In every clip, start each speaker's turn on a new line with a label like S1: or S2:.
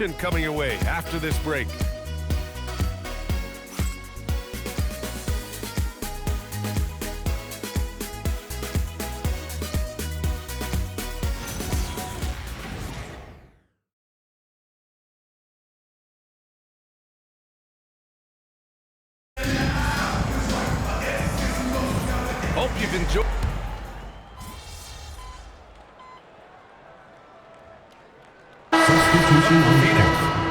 S1: Coming your way after this break. Hope you've enjoyed.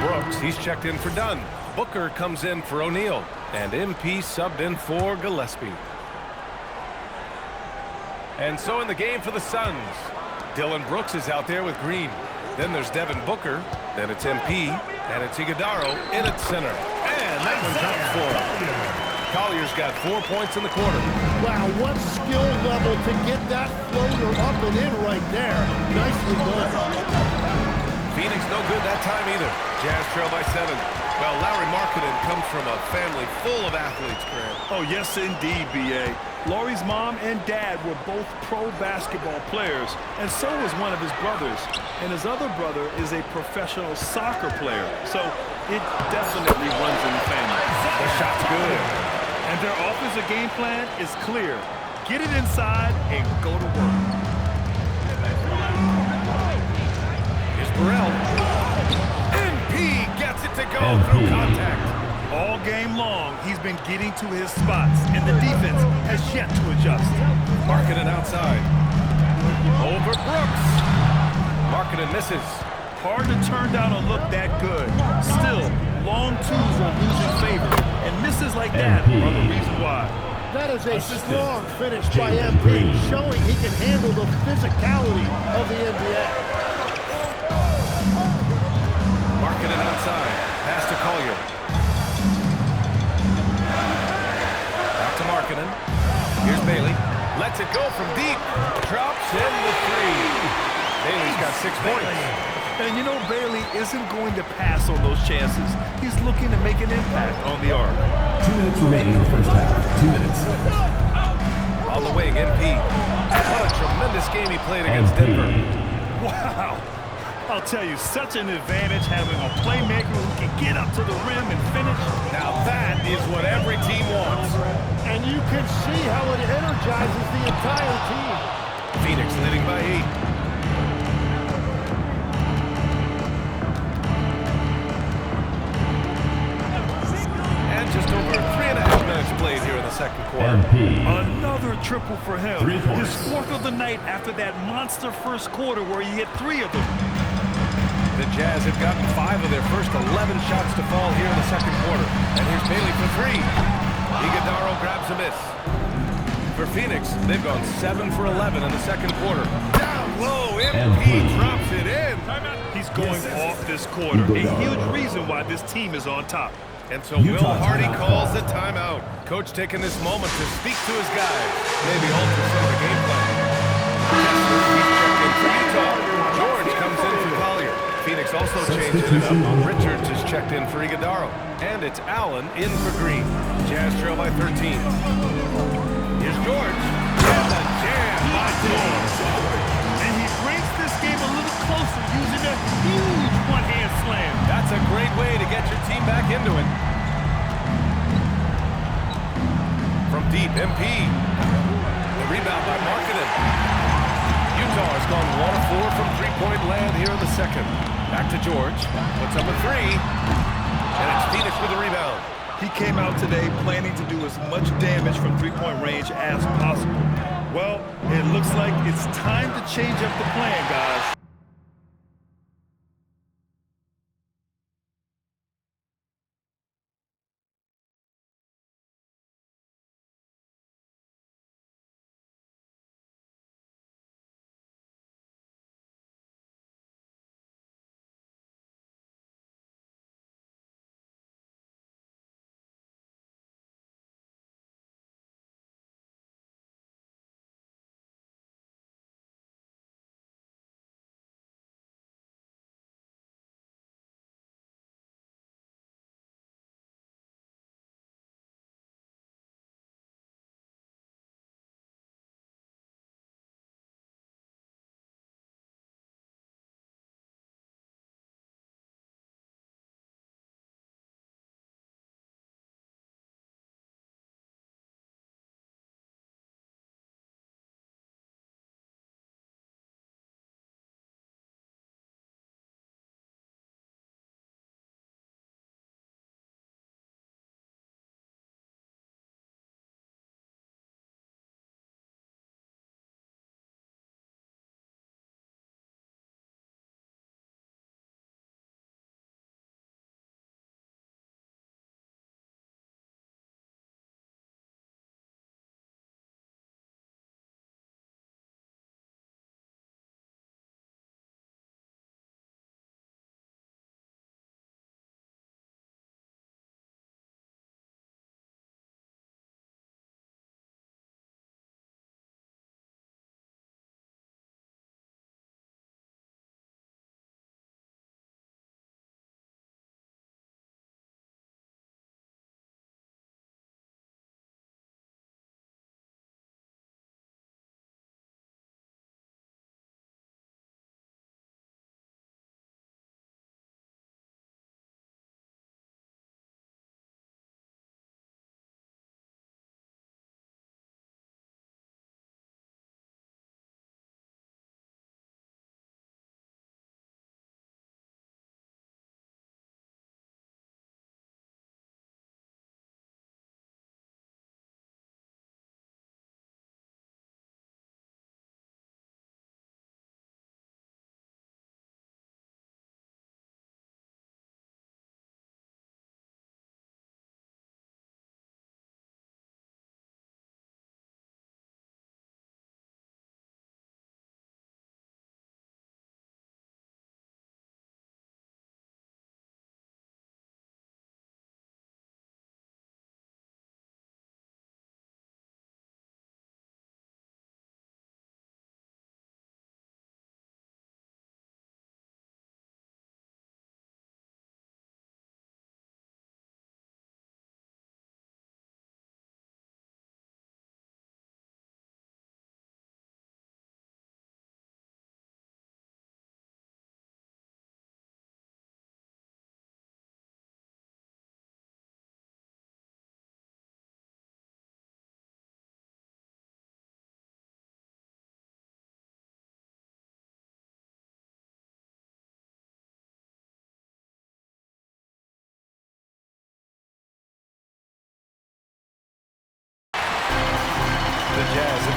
S1: Brooks, he's checked in for Dunn. Booker comes in for O'Neal. And MP subbed in for Gillespie. And so in the game for the Suns, Dylan Brooks is out there with Green. Then there's Devin Booker. Then it's MP. And it's Iguodaro in at center. And that one counts for him. Collier's got 4 points in the quarter.
S2: Wow, what skill level to get that floater up and in right there. Nicely done.
S1: Phoenix no good that time either. Jazz trail by 7. Well, Larry Markkinen comes from a family full of athletes, Grant.
S3: Oh, yes, indeed, B.A. Laurie's mom and dad were both pro basketball players, and so was one of his brothers. And his other brother is a professional soccer player. So it definitely runs in the family.
S1: The shot's good.
S3: And their offensive game plan is clear. Get it inside and go to work.
S1: Burrell. MP gets it to go through contact.
S3: All game long, he's been getting to his spots, and the defense has yet to adjust.
S1: Markkinen outside. Over Brooks. Markkinen misses.
S3: Hard to turn down a look that good. Still, long twos are losing favor, and misses like that are the reason why.
S2: That is a strong finish by MP, showing he can handle the physicality of the NBA.
S1: Markkinen outside. Pass to Collier. Back to Markkinen. Here's Bailey. Lets it go from deep. Drops in the 3. Bailey's got 6 points.
S3: And you know, Bailey isn't going to pass on those chances. He's looking to make an impact on the arc.
S4: 2 minutes remaining in the first half. 2 minutes.
S1: On the wing, MP. What a tremendous game he played against Denver.
S3: Wow. I'll tell you, such an advantage having a playmaker who can get up to the rim and finish.
S1: Now that is what every team wants.
S2: And you can see how it energizes the entire team.
S1: Phoenix leading by 8. And just over 3.5 minutes played here in the second quarter.
S3: Another triple for him. His 4th of the night after that monster first quarter where he hit 3 of them.
S1: The Jazz have gotten 5 of their first 11 shots to fall here in the second quarter. And here's Bailey for 3. Iguodaro grabs a miss. For Phoenix, they've gone 7 for 11 in the second quarter. Down low, MP drops it in.
S3: He's going off this quarter. A huge reason why this team is on top.
S1: And so Will Hardy calls the timeout. Coach taking this moment to speak to his guys. Maybe alter some of the game plan. Kessler, he's checked in for Utah. George comes in for Collier. Phoenix also changing it up. Richards is checked in for Iguodaro. And it's Allen in for Green. Jazz trail by 13. Here's George. And the jam by George.
S3: And he brings this game a little closer using a huge one-hand slam.
S1: That's a great way to get your team back into it. From deep, MP. The rebound by Markkinen. Utah has gone 1 of 4 from three-point land here in the second. Back to George. Puts up a 3. And it's Phoenix with the rebound.
S3: He came out today planning to do as much damage from three-point range as possible. Well, it looks like it's time to change up the plan, guys.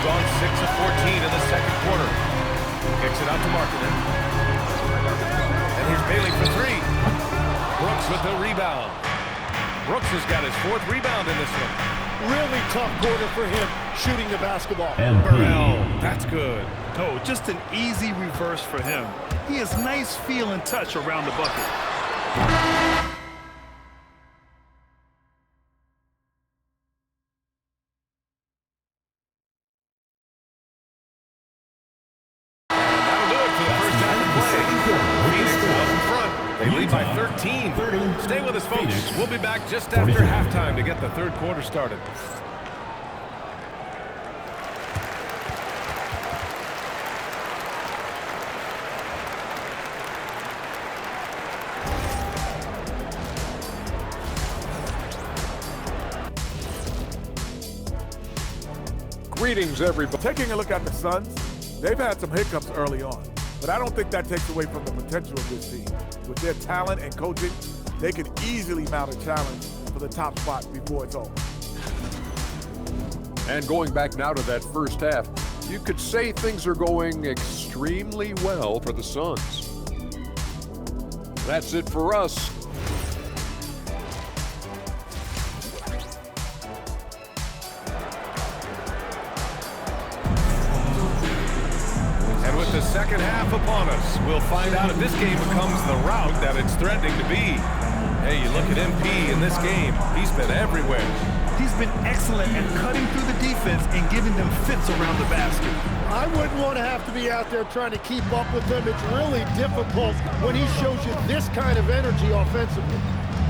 S1: They've gone 6 of 14 in the second quarter. Kicks it out to Markkinen. And here's Bailey for three. Brooks with the rebound. Brooks has got his 4th rebound in this one.
S2: Really tough quarter for him shooting the basketball.
S1: Burrell, that's good.
S3: Oh, just an easy reverse for him. He has nice feel and touch around the bucket.
S1: That'll do it for the first half of play. Phoenix out in front. They lead by 13. Stay with us, folks. We'll be back just after halftime to get the third quarter started.
S5: Greetings, everybody. Taking a look at the Suns, they've had some hiccups early on, but I don't think that takes away from the potential of this team. With their talent and coaching, they can easily mount a challenge for the top spot before it's over.
S6: And going back now to that first half, you could say things are going extremely well for the Suns. That's it for us.
S1: And with the second half upon us, we'll find out if this game becomes the rout that it's threatening to be. Hey, you look at MP in this game, he's been everywhere.
S3: He's been excellent at cutting through the defense and giving them fits around the basket.
S2: I wouldn't want to have to be out there trying to keep up with him. It's really difficult when he shows you this kind of energy offensively.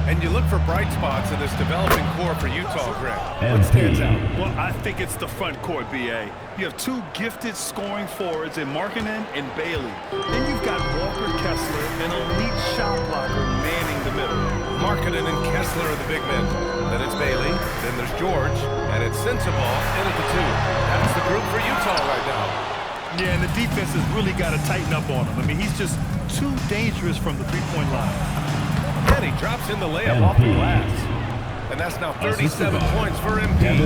S1: And you look for bright spots in this developing core for Utah, Greg. What stands out?
S3: Well, I think it's the front court, B.A. You have 2 gifted scoring forwards in Markkinen and Bailey. Then you've got Walker Kessler, an elite shot blocker, manning the middle.
S1: Markkinen and Kessler are the big men. Then it's Bailey, then there's George, and it's Sensabaugh in at the 2. That's the group for Utah right now.
S3: Yeah, and the defense has really got to tighten up on him. I mean, he's just too dangerous from the three-point line.
S1: And he drops in the layup off the glass. And that's now 37 points for MP.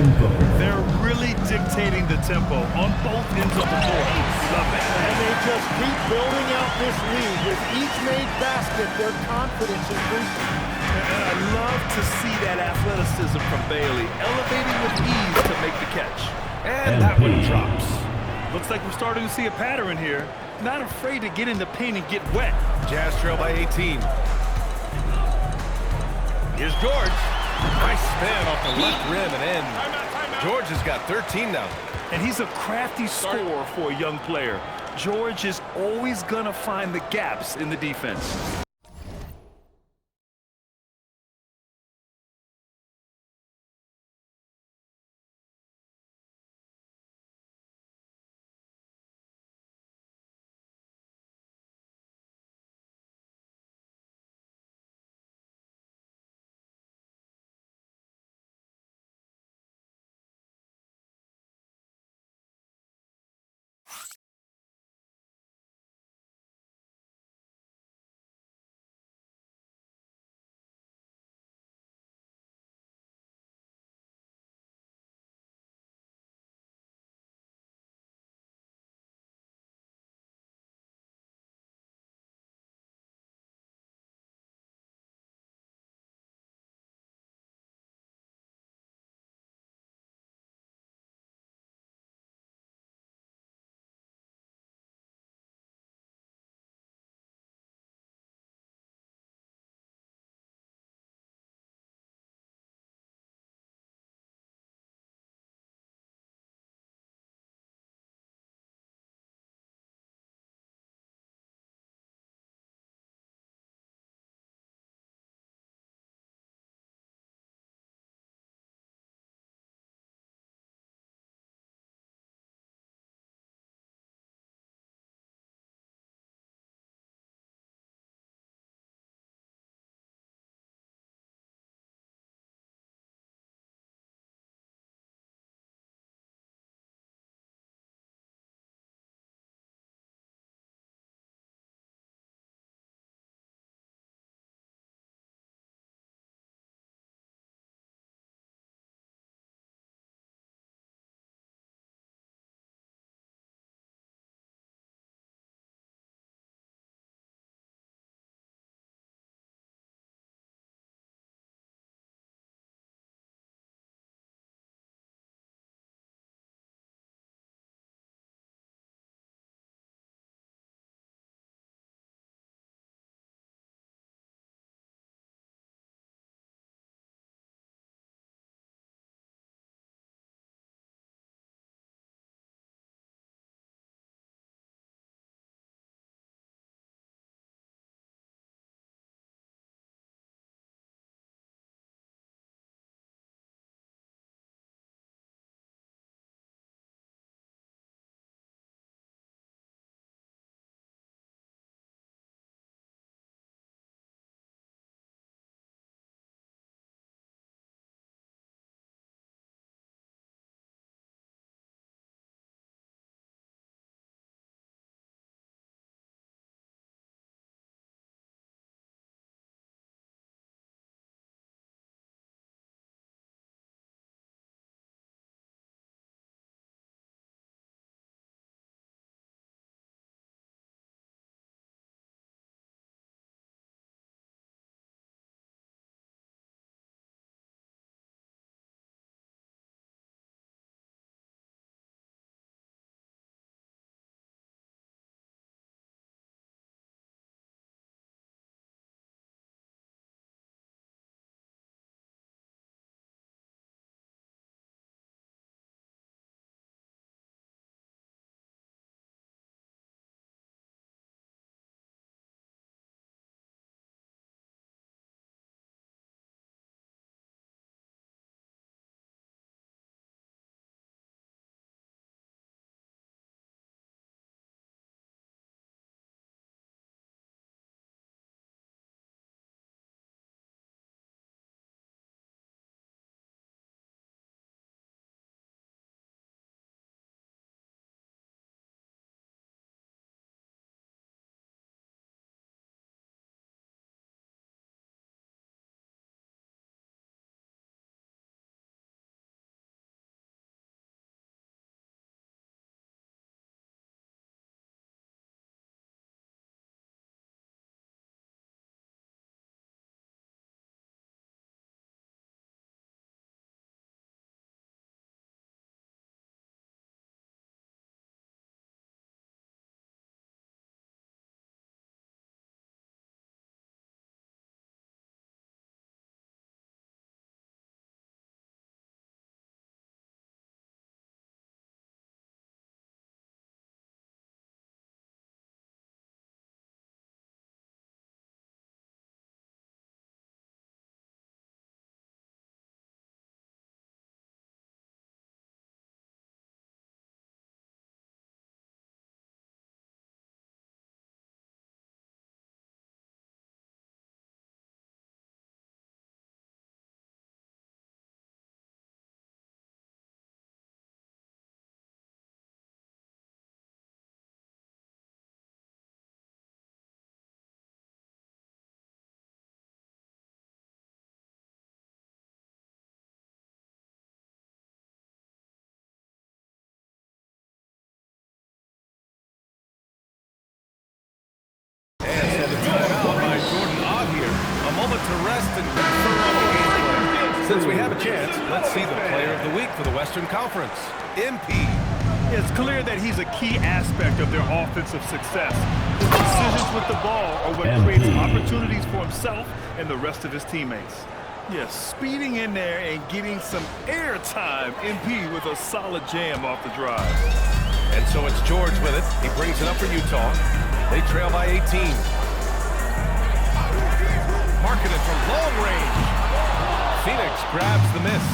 S3: They're really dictating the tempo on both ends of the court. Love that.
S2: And they just keep building out this lead. With each made basket, their confidence increases.
S3: And I love to see that athleticism from Bailey, elevating with ease to make the catch.
S1: And that one drops.
S3: Looks like we're starting to see a pattern here. Not afraid to get in the paint and get wet.
S1: Jazz trail by 18. Here's George. Nice spin off the left rim and in. George has got 13 now.
S3: And he's a crafty scorer for a young player. George is always going to find the gaps in the defense.
S1: moment to rest and confirm on the game plan. Since we have a chance, let's see the player of the week for the Western Conference, MP.
S3: It's clear that he's a key aspect of their offensive success. His decisions with the ball are what creates opportunities for himself and the rest of his teammates. Yes, speeding in there and getting some air time. MP with a solid jam off the drive.
S1: And so it's George with it. He brings it up for Utah. They trail by 18. Marking it from long range. Phoenix grabs the miss.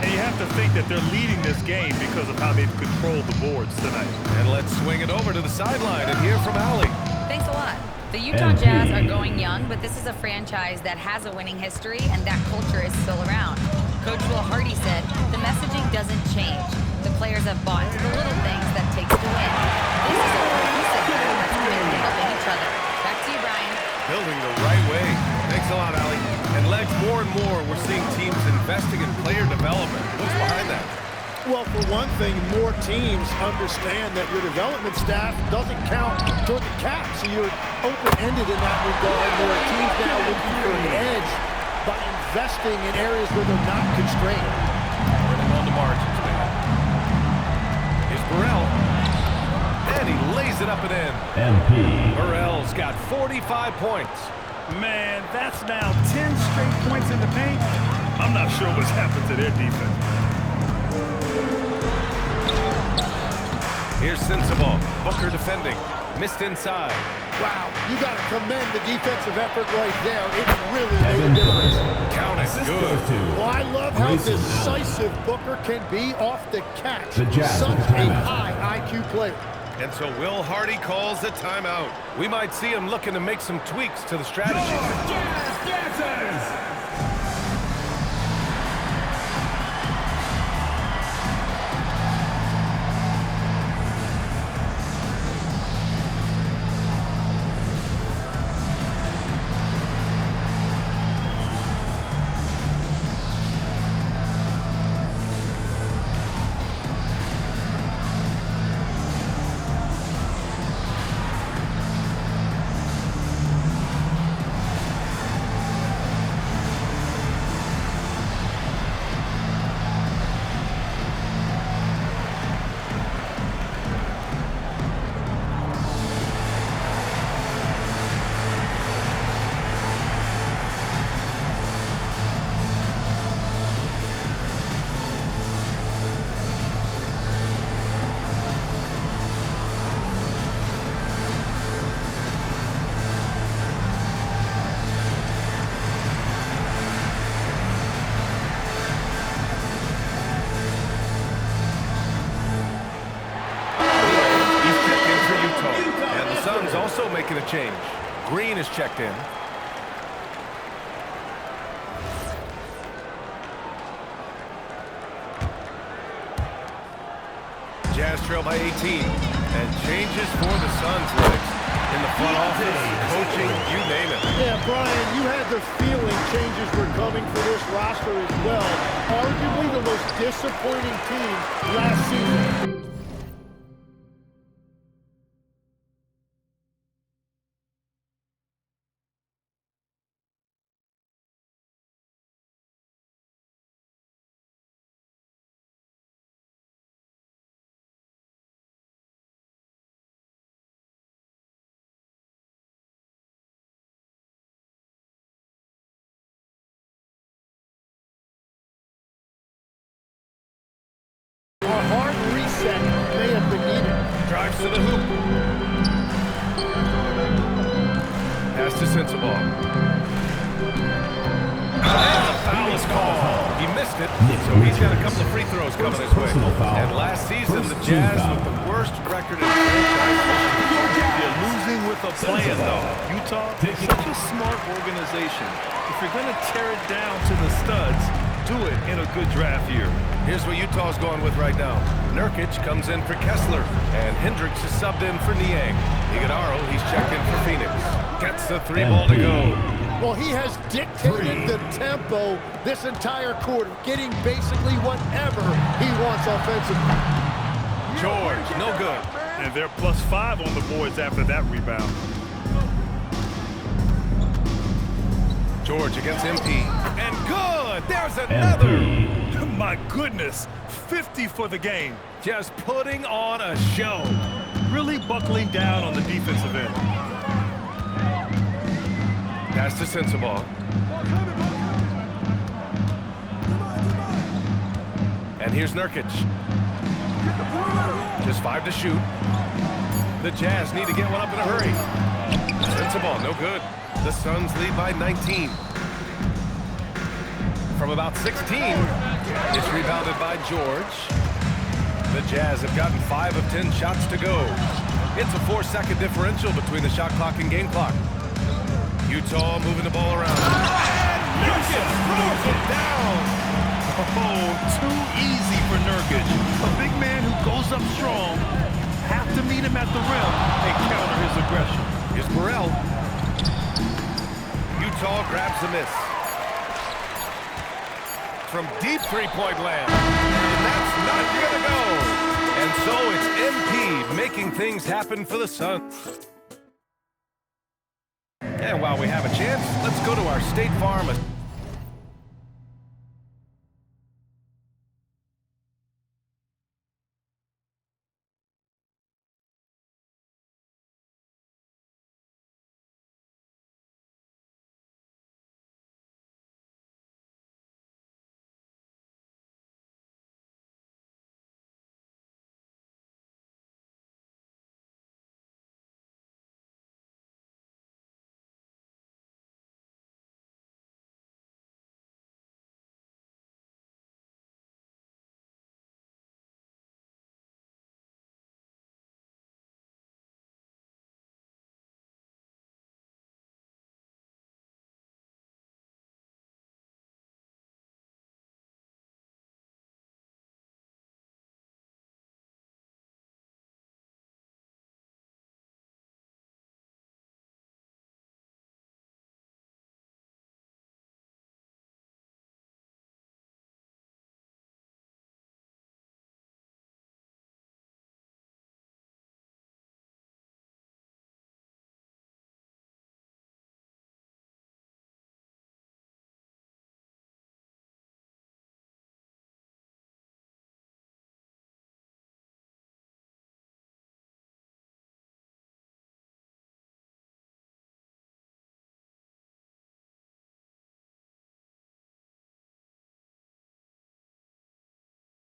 S3: And you have to think that they're leading this game because of how they've controlled the boards tonight.
S1: And let's swing it over to the sideline and hear from Allie.
S7: Thanks a lot. The Utah Jazz are going young, but this is a franchise that has a winning history, and that culture is still around. Coach Will Hardy said, the messaging doesn't change. The players have bought into the little things that it takes to win. This is a cohesive group that's committed to helping each other. Back to you, Brian.
S1: Building the right way. Thanks a lot, Allie. And Legs, more and more, we're seeing teams investing in player development. What's behind that?
S2: Well, for one thing, more teams understand that your development staff doesn't count toward the cap, so you're open-ended in that regard. There are teams now looking for an edge by investing in areas where they're not constrained.
S1: Running on the margins, man. Here's Burrell. And he lays it up and in.
S4: MP.
S1: Burrell's got 45 points.
S3: Man, that's now 10 straight points in the paint. I'm not sure what's happened to their defense.
S1: Here's Sensabaugh. Booker defending. Missed inside.
S2: Wow, you got to commend the defensive effort right there. It really made a difference.
S1: Count it. Good.
S2: Well, I love how decisive Booker can be off the catch.
S4: The Jazz
S2: Such
S4: with
S2: a
S4: a timeout.
S2: high IQ player.
S1: And so Will Hardy calls the timeout. We might see him looking to make some tweaks to the strategy. Also making a change. Green is checked in. Jazz trail by 18. And changes for the Suns, Legs. In the front office, coaching, you name it.
S2: Yeah, Brian, you had the feeling changes were coming for this roster as well. Arguably the most disappointing team last season. A hard reset may have been needed.
S1: Drives to the hoop. Pass to Sensabaugh. And the foul is called. He missed it, so he's got a couple of free throws coming his way. And last season, the Jazz with the worst record in franchise history.
S3: They're losing with a plan, though. Utah, such a smart organization. If you're going to tear it down to the studs, do it in a good draft year.
S1: Here's what Utah's going with right now. Nurkic comes in for Kessler, and Hendricks is subbed in for Niang. Iguodala, he's checked in for Phoenix. Gets the three ball to go.
S2: Well, he has dictated the tempo this entire quarter, getting basically whatever he wants offensively.
S1: George, no good.
S3: And they're +5 on the boards after that rebound.
S1: George against MP. And good! There's another!
S3: My goodness, 50 for the game.
S1: Just putting on a show.
S3: Really buckling down on the defensive end.
S1: Pass to Sensabaugh. And here's Nurkic. Just 5 to shoot. The Jazz need to get one up in a hurry. Sensabaugh, no good. The Suns lead by 19. From about 16, it's rebounded by George. The Jazz have gotten 5 of 10 shots to go. It's a 4-second differential between the shot clock and game clock. Utah moving the ball around. And Nurkic throws it down.
S3: Oh, too easy for Nurkic. A big man who goes up strong. Have to meet him at the rim and counter his aggression.
S1: Here's Burrell. Utah grabs the miss. From deep three-point land. And that's not gonna go. And so it's MP making things happen for the Suns. And while we have a chance, let's go to our State Farm.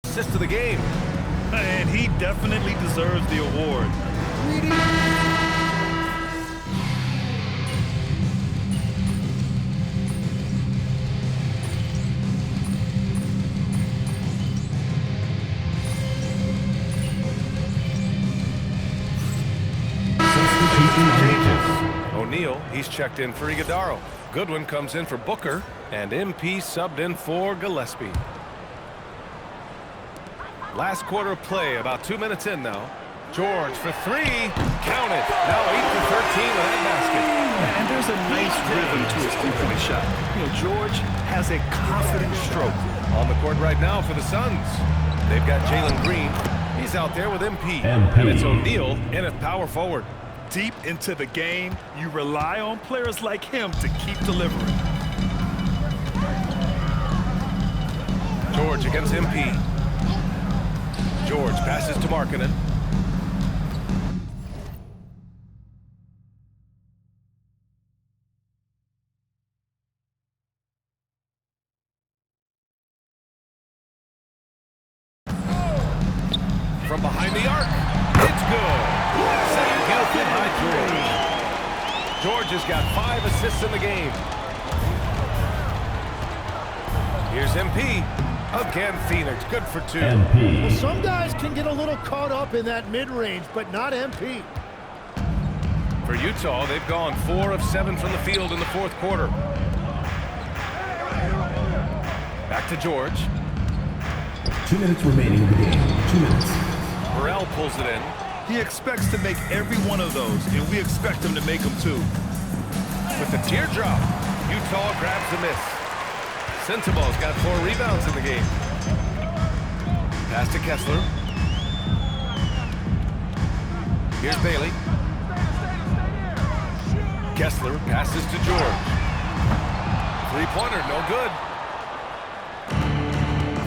S1: Assist to the game.
S3: And he definitely deserves the award.
S1: O'Neal, he's checked in for Iguodaro. Goodwin comes in for Booker, and MP subbed in for Gillespie. Last quarter of play, about 2 minutes in now. George for 3, count it. Now 8 for 13 with that basket.
S3: And there's a nice rhythm to his three-point shot. You know, George has a confident stroke.
S1: On the court right now for the Suns. They've got Jalen Green. He's out there with MP. And it's O'Neal in at power forward.
S3: Deep into the game, you rely on players like him to keep delivering.
S1: George against MP. George passes to Markkanen. From behind the arc, it's good. Second gifted by George. George has got 5 assists in the game. Here's MP. Again, Phoenix, good for 2.
S2: Well, some guys can get a little caught up in that mid-range, but not MP.
S1: For Utah, they've gone 4 of 7 from the field in the fourth quarter. Back to George.
S4: 2 minutes remaining in the game. 2 minutes.
S1: Burrell pulls it in.
S3: He expects to make every one of those, and we expect him to make them too.
S1: With the teardrop, Utah grabs the miss. Sensabaugh's got 4 rebounds in the game. Pass to Kessler. Here's Bailey. Kessler passes to George. Three-pointer, no good.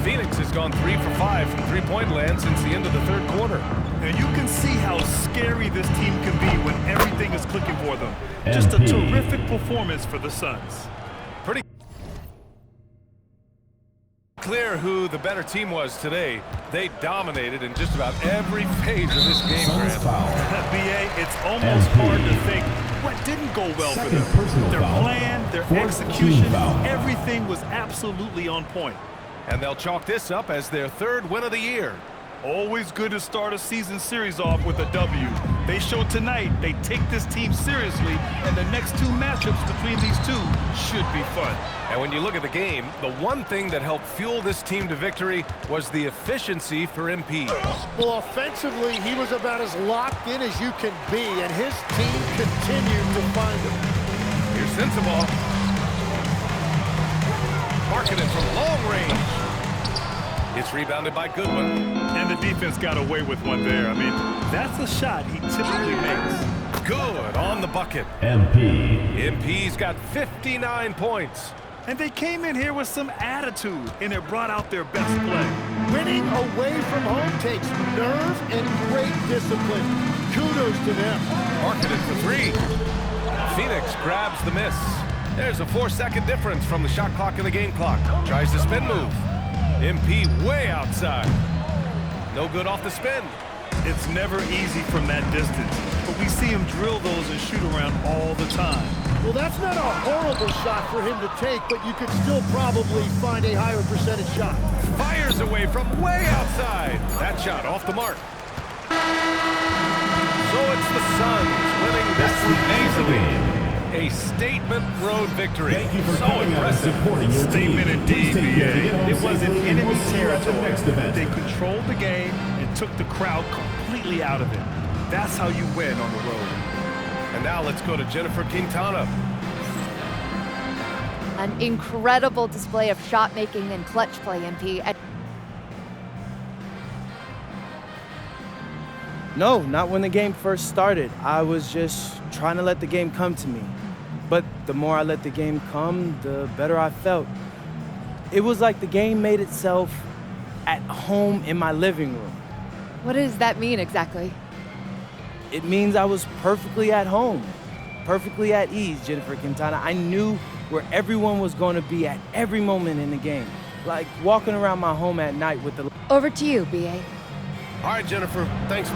S1: Phoenix has gone 3 for 5 from three-point land since the end of the third quarter.
S3: And you can see how scary this team can be when everything is clicking for them. Just a terrific performance for the Suns.
S1: Pretty clear who the better team was today. They dominated in just about every phase of this game, Grant.
S3: BA, it's almost hard to think what didn't go well for them. Their plan, their execution, everything was absolutely on point.
S1: And they'll chalk this up as their third win of the year.
S3: Always good to start a season series off with a W. They showed tonight they take this team seriously, and the next two matchups between these two should be fun.
S1: And when you look at the game, the one thing that helped fuel this team to victory was the efficiency for MP.
S2: Well, offensively, he was about as locked in as you can be, and his team continued to find him.
S1: Here's Sensabaugh. Marking it from long range. It's rebounded by Goodwin.
S3: And the defense got away with one there. I mean, that's a shot he typically makes.
S1: Good on the bucket. MP's got 59 points.
S3: And they came in here with some attitude, and it brought out their best play.
S2: Winning away from home takes nerve and great discipline. Kudos to them.
S1: Marking it for three. Phoenix grabs the miss. There's a 4-second difference from the shot clock and the game clock. Tries the spin move. MP way outside. No good off the spin.
S3: It's never easy from that distance, but we see him drill those and shoot around all the time.
S2: Well, that's not a horrible shot for him to take, but you could still probably find a higher percentage shot.
S1: Fires away from way outside. That shot off the mark. So it's the Suns winning this one easily. A statement road victory.
S4: Thank you for
S1: so
S4: coming out and
S1: impressive.
S4: supporting your
S3: Statement
S4: team.
S3: indeed,
S4: Please take care to get
S3: BA.
S4: home
S3: It was
S4: safely,
S3: an
S4: and
S3: enemy
S4: we'll see you at the next
S3: territory.
S4: event.
S3: They controlled the game and took the crowd completely out of it. That's how you win on the road.
S1: And now let's go to Jennifer Quintana.
S8: An incredible display of shot making and clutch play, MP.
S9: No, not when the game first started. I was just trying to let the game come to me. But the more I let the game come, the better I felt. It was like the game made itself at home in my living room.
S8: What does that mean exactly?
S9: It means I was perfectly at home, perfectly at ease, Jennifer Quintana. I knew where everyone was going to be at every moment in the game. Like walking around my home at night with the...
S8: Over to you, BA.
S1: All right, Jennifer, thanks.